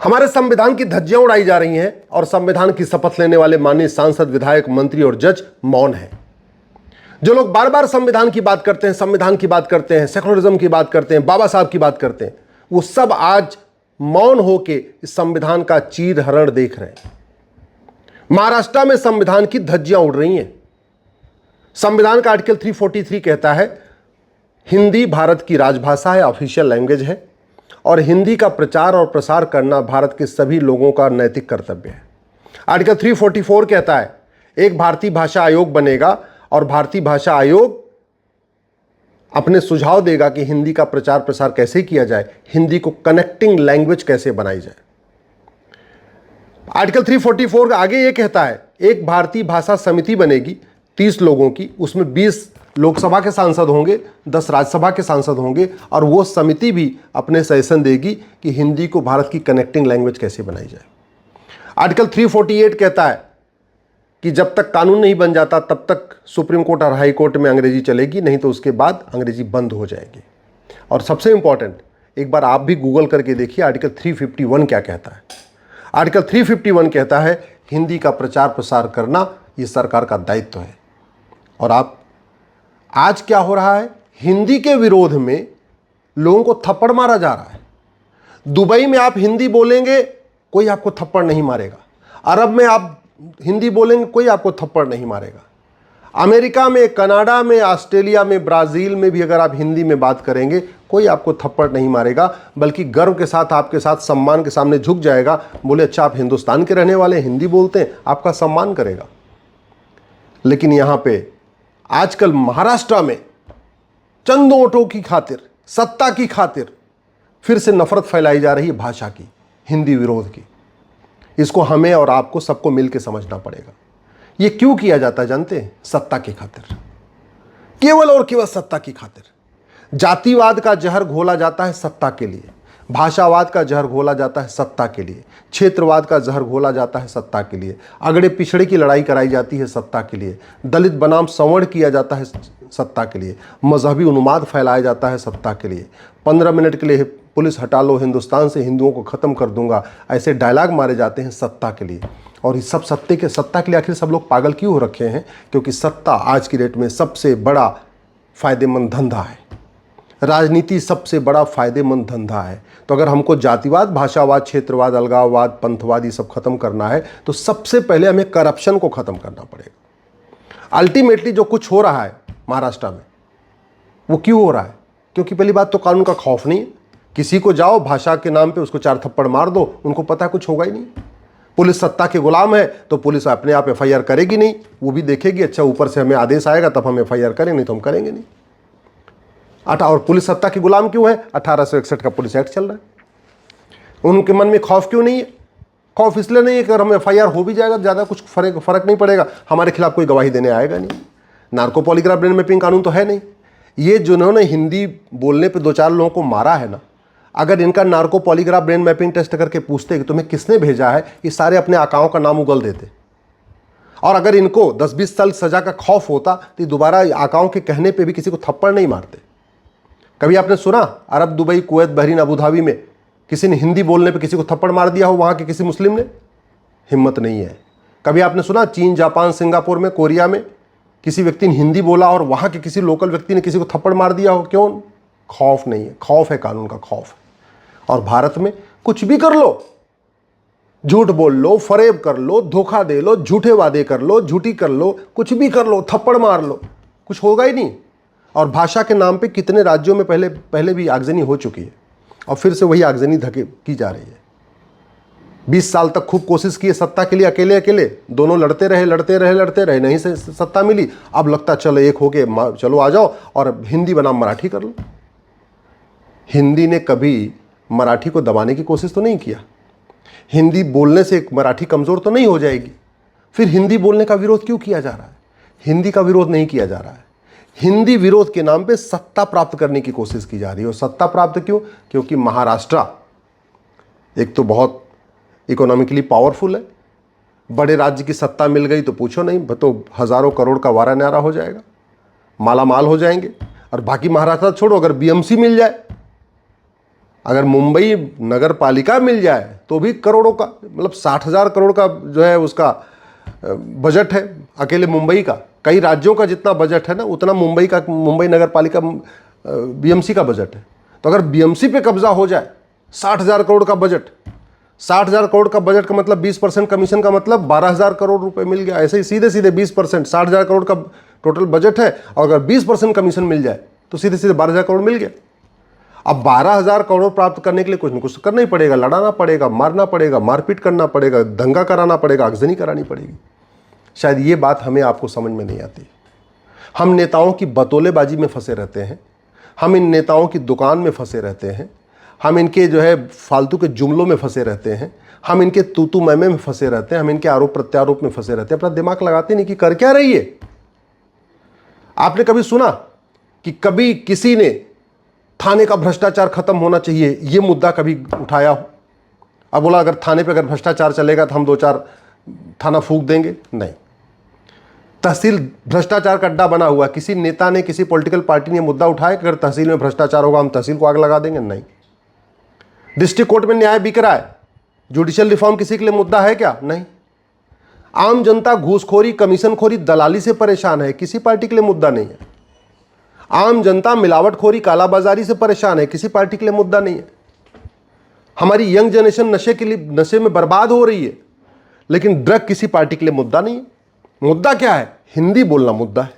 हमारे संविधान की धज्जियां उड़ाई जा रही हैं और संविधान की शपथ लेने वाले माननीय सांसद, विधायक, मंत्री और जज मौन हैं। जो लोग बार बार संविधान की बात करते हैं, संविधान की बात करते हैं, सेकुलरिज्म की बात करते हैं, बाबा साहब की बात करते हैं, वो सब आज मौन होके इस संविधान का चीरहरण देख रहे हैं। महाराष्ट्र में संविधान की धज्जियां उड़ रही हैं। संविधान का आर्टिकल 343 कहता है हिंदी भारत की राजभाषा है, ऑफिशियल लैंग्वेज है, और हिंदी का प्रचार और प्रसार करना भारत के सभी लोगों का नैतिक कर्तव्य है। आर्टिकल 344 कहता है एक भारतीय भाषा आयोग बनेगा और भारतीय भाषा आयोग अपने सुझाव देगा कि हिंदी का प्रचार प्रसार कैसे किया जाए, हिंदी को कनेक्टिंग लैंग्वेज कैसे बनाई जाए। आर्टिकल 344 आगे ये कहता है एक भारतीय भाषा समिति बनेगी 30 लोगों की, उसमें 20 लोकसभा के सांसद होंगे, 10 राज्यसभा के सांसद होंगे, और वो समिति भी अपने सजेशन देगी कि हिंदी को भारत की कनेक्टिंग लैंग्वेज कैसे बनाई जाए। आर्टिकल 348 कहता है कि जब तक कानून नहीं बन जाता तब तक सुप्रीम कोर्ट और हाई कोर्ट में अंग्रेजी चलेगी, नहीं तो उसके बाद अंग्रेजी बंद हो जाएगी। और सबसे इंपॉर्टेंट, एक बार आप भी गूगल करके देखिए आर्टिकल 351 क्या कहता है। आर्टिकल 351 कहता है हिंदी का प्रचार प्रसार करना ये सरकार का दायित्व है। और आप आज क्या हो रहा है, हिंदी के विरोध में लोगों को थप्पड़ मारा जा रहा है। दुबई में आप हिंदी बोलेंगे कोई आपको थप्पड़ नहीं मारेगा, अरब में आप हिंदी बोलेंगे कोई आपको थप्पड़ नहीं मारेगा, अमेरिका में, कनाडा में, ऑस्ट्रेलिया में, ब्राज़ील में भी अगर आप हिंदी में बात करेंगे कोई आपको थप्पड़ नहीं मारेगा, बल्कि गर्व के साथ आपके साथ सम्मान के सामने झुक जाएगा, बोले अच्छा आप हिंदुस्तान के रहने वाले हिंदी बोलते हैं, आपका सम्मान करेगा। लेकिन यहाँ पे आजकल महाराष्ट्र में चंद वोटों की खातिर, सत्ता की खातिर फिर से नफरत फैलाई जा रही है भाषा की, हिंदी विरोध की। इसको हमें और आपको सबको मिलकर समझना पड़ेगा। ये क्यों किया जाता है जानते हैं? सत्ता की खातिर, केवल और केवल सत्ता की खातिर। जातिवाद का जहर घोला जाता है सत्ता के लिए, भाषावाद का जहर घोला जाता है सत्ता के लिए, क्षेत्रवाद का जहर घोला जाता है सत्ता के लिए, अगड़े पिछड़े की लड़ाई कराई जाती है सत्ता के लिए, दलित बनाम सवर्ण किया जाता है सत्ता के लिए, मजहबी उन्माद फैलाया जाता है सत्ता के लिए, 15 मिनट के लिए पुलिस हटा लो, हिंदुस्तान से हिंदुओं को ख़त्म कर दूंगा, ऐसे डायलॉग मारे जाते हैं सत्ता के लिए। और इस सब सत्ता के लिए आखिर सब लोग पागल क्यों हो रखे हैं? क्योंकि सत्ता आज की डेट में सबसे बड़ा फ़ायदेमंद धंधा है। राजनीति सबसे बड़ा फ़ायदेमंद धंधा है। तो अगर हमको जातिवाद, भाषावाद, क्षेत्रवाद, अलगाववाद, पंथवाद ये सब खत्म करना है तो सबसे पहले हमें करप्शन को ख़त्म करना पड़ेगा। अल्टीमेटली जो कुछ हो रहा है महाराष्ट्र में वो क्यों हो रहा है? क्योंकि पहली बात तो कानून का खौफ नहीं है। किसी को जाओ भाषा के नाम पे उसको 4 थप्पड़ मार दो, उनको पता कुछ होगा ही नहीं। पुलिस सत्ता के गुलाम है तो पुलिस अपने आप FIR करेगी नहीं, वो भी देखेगी अच्छा ऊपर से हमें आदेश आएगा तब हम FIR करेंगे, नहीं तो हम करेंगे नहीं। और पुलिस सत्ता के गुलाम क्यों है? 1861 का पुलिस एक्ट चल रहा है। उनके मन में खौफ क्यों नहीं है? खौफ इसलिए नहीं है कि अगर हम FIR हो भी जाएगा ज़्यादा कुछ फर्क नहीं पड़ेगा, हमारे खिलाफ कोई गवाही देने आएगा नहीं। नार्को पॉलीग्राफ ब्रेन मैपिंग कानून तो है नहीं। ये जिन्होंने हिंदी बोलने पे 2-4 लोगों को मारा है ना, अगर इनका narco polygraph brain mapping test करके पूछते कि तुम्हें किसने भेजा है, ये सारे अपने आकाओं का नाम उगल देते। और अगर इनको 10-20 साल सजा का खौफ होता तो दोबारा आकाओं के कहने पे भी किसी को थप्पड़ नहीं मारते। कभी आपने सुना Arab, Dubai, Kuwait, Bahrain, Abu Dhabi में किसी ने हिंदी बोलने पे किसी को थप्पड़ मार दिया हो वहाँ के किसी मुस्लिम ने? हिम्मत नहीं है। कभी आपने सुना चीन, जापान, सिंगापुर में, कोरिया में किसी व्यक्ति ने हिंदी बोला और वहाँ के किसी लोकल व्यक्ति ने किसी को थप्पड़ मार दिया हो? क्यों? खौफ नहीं है। खौफ है कानून का, खौफ है। और भारत में कुछ भी कर लो, झूठ बोल लो, फरेब कर लो, धोखा दे लो, झूठे वादे कर लो, झूठी कर लो, कुछ भी कर लो, थप्पड़ मार लो, कुछ होगा ही नहीं। और भाषा के नाम पे कितने राज्यों में पहले भी आगजनी हो चुकी है और फिर से वही आगजनी की जा रही है। 20 साल तक खूब कोशिश की है सत्ता के लिए, अकेले अकेले दोनों लड़ते रहे, नहीं से सत्ता मिली। अब लगता चलो एक हो के चलो आ जाओ और हिंदी बनाम मराठी कर लो। हिंदी ने कभी मराठी को दबाने की कोशिश तो नहीं किया। हिंदी बोलने से मराठी कमज़ोर तो नहीं हो जाएगी। फिर हिंदी बोलने का विरोध क्यों किया जा रहा है? हिंदी का विरोध नहीं किया जा रहा है। हिंदी विरोध के नाम पे सत्ता प्राप्त करने की कोशिश की जा रही है। और सत्ता प्राप्त क्यों? क्योंकि महाराष्ट्र एक तो बहुत इकोनॉमिकली पावरफुल है, बड़े राज्य की सत्ता मिल गई तो पूछो नहीं, तो हज़ारों करोड़ का वारा न्यारा हो जाएगा, माला माल हो जाएंगे। और बाकी महाराष्ट्र छोड़ो, अगर BMC मिल जाए, अगर मुंबई नगर पालिका मिल जाए तो भी करोड़ों का, मतलब 60,000 करोड़ का जो है उसका बजट है अकेले मुंबई का। कई राज्यों का जितना बजट है ना उतना मुंबई नगर पालिका बीएमसी का बजट है। तो अगर बीएमसी पे कब्जा हो जाए, 60,000 करोड़ का बजट, 60,000 करोड़ का बजट का मतलब 20% कमीशन का मतलब 12,000 करोड़ रुपए मिल गया। ऐसे ही सीधे सीधे 20%, 60,000 करोड़ का टोटल बजट है और अगर 20% कमीशन मिल जाए तो सीधे सीधे 12,000 करोड़ मिल गया। अब 12,000 करोड़ प्राप्त करने के लिए कुछ न कुछ करना ही पड़ेगा, लड़ाना पड़ेगा, मारना पड़ेगा, मारपीट करना पड़ेगा, दंगा कराना पड़ेगा, आगजनी करानी पड़ेगी। शायद ये बात हमें आपको समझ में नहीं आती। हम नेताओं की बतौलेबाजी में फंसे रहते हैं, हम इन नेताओं की दुकान में फंसे रहते हैं, हम इनके जो है फालतू के जुमलों में फंसे रहते हैं, हम इनके तूतू मैमे में फंसे रहते हैं, हम इनके आरोप प्रत्यारोप में फंसे रहते हैं। अपना दिमाग लगाते नहीं कि कर क्या रही है। आपने कभी सुना कि कभी किसी ने थाने का भ्रष्टाचार खत्म होना चाहिए ये मुद्दा कभी उठाया हो? अब बोला अगर थाने पे अगर भ्रष्टाचार चलेगा तो हम 2-4 थाना फूंक देंगे, नहीं। तहसील भ्रष्टाचार का अड्डा बना हुआ, किसी नेता ने, किसी पॉलिटिकल पार्टी ने मुद्दा उठाया कि अगर तहसील में भ्रष्टाचार होगा हम तहसील को आग लगा देंगे, नहीं। डिस्ट्रिक्ट कोर्ट में न्याय बिक रहा है, जुडिशियल रिफॉर्म किसी के लिए मुद्दा है क्या? नहीं। आम जनता घूसखोरी, कमीशनखोरी, दलाली से परेशान है, किसी पार्टी के लिए मुद्दा नहीं है। आम जनता मिलावटखोरी, कालाबाजारी से परेशान है, किसी पार्टी के लिए मुद्दा नहीं है। हमारी यंग जनरेशन नशे में बर्बाद हो रही है, लेकिन ड्रग किसी पार्टी के लिए मुद्दा नहीं है। मुद्दा क्या है? हिंदी बोलना मुद्दा है।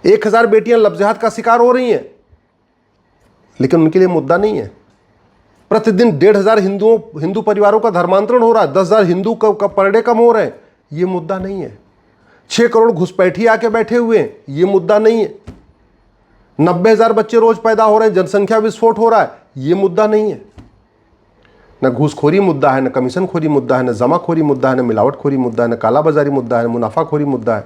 1,000 बेटियां लफ्ज़ का शिकार हो रही हैं, लेकिन उनके लिए मुद्दा नहीं है। प्रतिदिन 1,500 हिंदू परिवारों का धर्मांतरण हो रहा है, 10,000 हिंदू का पर डे कम हो रहे हैं, ये मुद्दा नहीं है। 6 करोड़ घुसपैठी आके बैठे हुए हैं, ये मुद्दा नहीं है। 90,000 बच्चे रोज पैदा हो रहे हैं, जनसंख्या विस्फोट हो रहा है, ये मुद्दा नहीं है। न घूसखोरी मुद्दा है, न कमीशनखोरी मुद्दा है, न जमाखोरी मुद्दा है, न मिलावटखोरी मुद्दा है, न कालाबाजारी मुद्दा है, न मुनाफाखोरी मुद्दा है,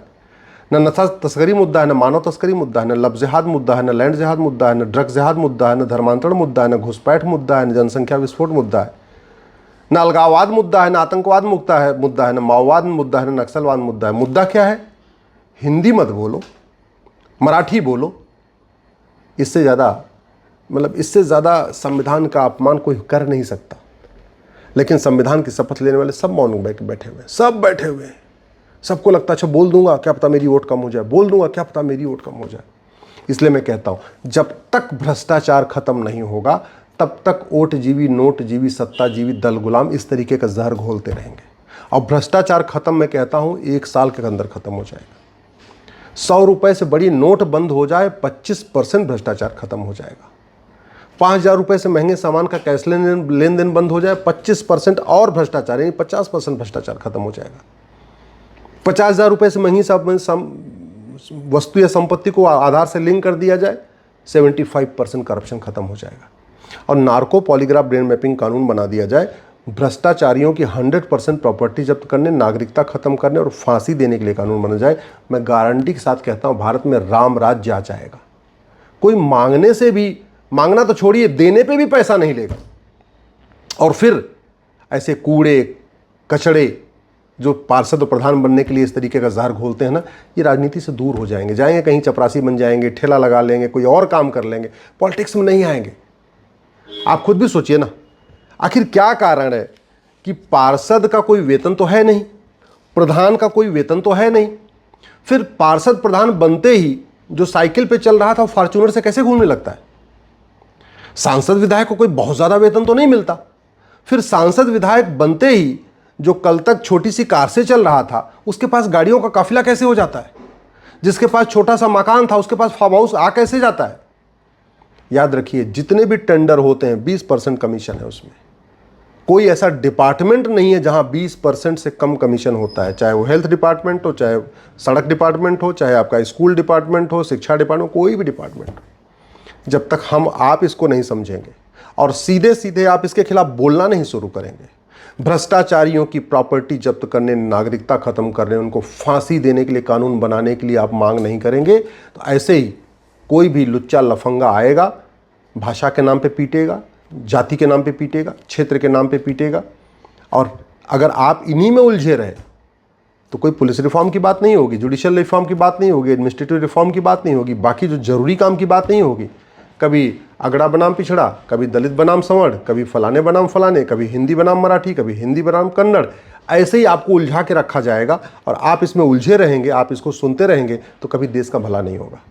न नशा तस्करी मुद्दा है, न मानव तस्करी मुद्दा है, न लब जिहाद मुद्दा है, न लैंड जिहाद मुद्दा है, न ड्रग जिहाद मुद्दा है, न धर्मांतरण मुद्दा है, न घुसपैठ मुद्दा है, न जनसंख्या विस्फोट मुद्दा है, न अलगाववाद मुद्दा है, न आतंकवाद मुद्दा है, न माओवाद मुद्दा है, न नक्सलवाद मुद्दा है। मुद्दा क्या है? हिंदी मत बोलो, मराठी बोलो। इससे ज़्यादा संविधान का अपमान कोई कर नहीं सकता। लेकिन संविधान की शपथ लेने वाले सब मौन बैठे हुए हैं, सब बैठे हुए हैं। सबको लगता है अच्छा बोल दूंगा क्या पता मेरी वोट कम हो जाए, बोल दूंगा क्या पता मेरी वोट कम हो जाए। इसलिए मैं कहता हूं जब तक भ्रष्टाचार खत्म नहीं होगा तब तक वोट जीवी, नोट जीवी, सत्ता जीवी, दल गुलाम इस तरीके का जहर घोलते रहेंगे। और भ्रष्टाचार खत्म मैं कहता हूं 1 साल के अंदर खत्म हो जाएगा। 100 रुपए से बड़ी नोट बंद हो जाए, 25% भ्रष्टाचार खत्म हो जाएगा। 5,000 रुपए से महंगे सामान का कैश लेन देन बंद हो जाए, 25% और भ्रष्टाचार, यानी 50% भ्रष्टाचार खत्म हो जाएगा। 50,000 रुपए से महंगी वस्तु या संपत्ति को आधार से लिंक कर दिया जाए, 75% करप्शन खत्म हो जाएगा। और नार्को पॉलीग्राफ ब्रेन मैपिंग कानून बना दिया जाए, भ्रष्टाचारियों की 100% प्रॉपर्टी जब्त करने, नागरिकता खत्म करने और फांसी देने के लिए कानून बना जाए। मैं गारंटी के साथ कहता हूं भारत में राम राज्य आ जाएगा। कोई मांगने से भी, मांगना तो छोड़िए, देने पे भी पैसा नहीं लेगा। और फिर ऐसे कूड़े कचड़े जो पार्षद और प्रधान बनने के लिए इस तरीके का जहर घोलते हैं ना, ये राजनीति से दूर हो जाएंगे, जाएंगे कहीं चपरासी बन जाएंगे, ठेला लगा लेंगे, कोई और काम कर लेंगे, पॉलिटिक्स में नहीं आएंगे। आप खुद भी सोचिए ना, आखिर क्या कारण है कि पार्षद का कोई वेतन तो है नहीं, प्रधान का कोई वेतन तो है नहीं, फिर पार्षद प्रधान बनते ही जो साइकिल पे चल रहा था वो फॉर्च्यूनर से कैसे घूमने लगता है? सांसद विधायक को कोई बहुत ज्यादा वेतन तो नहीं मिलता, फिर सांसद विधायक बनते ही जो कल तक छोटी सी कार से चल रहा था उसके पास गाड़ियों का काफिला कैसे हो जाता है? जिसके पास छोटा सा मकान था उसके पास फार्म हाउस आ कैसे जाता है? याद रखिए, जितने भी टेंडर होते हैं 20% कमीशन है उसमें। कोई ऐसा डिपार्टमेंट नहीं है जहां 20% से कम कमीशन होता है, चाहे वो हेल्थ डिपार्टमेंट हो, चाहे सड़क डिपार्टमेंट हो, चाहे आपका स्कूल डिपार्टमेंट हो, शिक्षा डिपार्टमेंट, कोई भी डिपार्टमेंट। जब तक आप इसको नहीं समझेंगे और सीधे सीधे आप इसके खिलाफ बोलना नहीं शुरू करेंगे, भ्रष्टाचारियों की प्रॉपर्टी जब्त करने, नागरिकता खत्म करने, उनको फांसी देने के लिए कानून बनाने के लिए आप मांग नहीं करेंगे, तो ऐसे ही कोई भी लुच्चा लफंगा आएगा, भाषा के नाम पे पीटेगा, जाति के नाम पे पीटेगा, क्षेत्र के नाम पे पीटेगा। और अगर आप इन्हीं में उलझे रहे तो कोई पुलिस रिफॉर्म की बात नहीं होगी, जुडिशियल रिफॉर्म की बात नहीं होगी, एडमिनिस्ट्रेटिव रिफॉर्म की बात नहीं होगी, बाकी जो जरूरी काम की बात नहीं होगी। कभी अगड़ा बनाम पिछड़ा, कभी दलित बनाम संवर्ण, कभी फलाने बनाम फलाने, कभी हिंदी बनाम मराठी, कभी हिंदी बनाम कन्नड़। ऐसे ही आपको उलझा के रखा जाएगा और आप इसमें उलझे रहेंगे, आप इसको सुनते रहेंगे तो कभी देश का भला नहीं होगा।